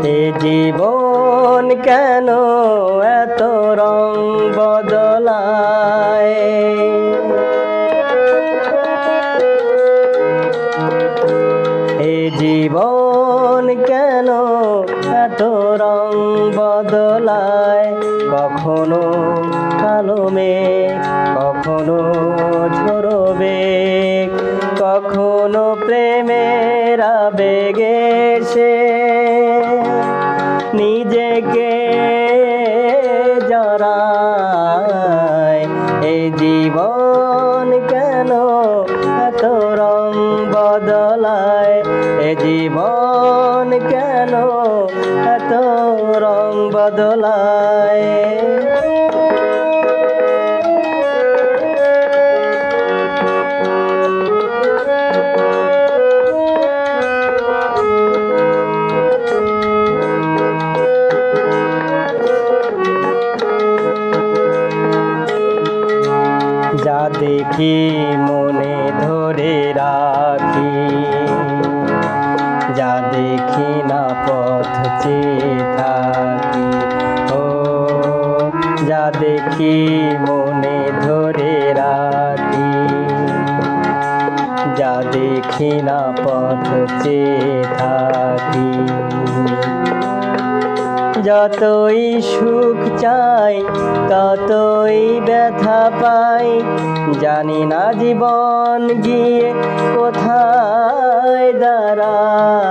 এ জীবন কেন এত রং বদলায়? এ জীবন কেন এত রং বদলায়? কখনো কালো মেঘ, কখনো ঝোড়ো বেগ, কখনো প্রেমের আবেগে সে নিজেকে জড়ায়। এই জীবন কেন এত রং বদলায়? এ জীবন কেন এত রং বদলায়? যা দেখি মনে ধরে রাখি, যা দেখি না পথ চেয়ে থাকি। ও যা দেখি মনে ধরে রাখি, যা দেখি না পথ চেয়ে থাকি। যতই সুখ চাই ততই ব্যথা পাই, জানি না জীবন গিয়ে কোথায় দাঁড়ায়।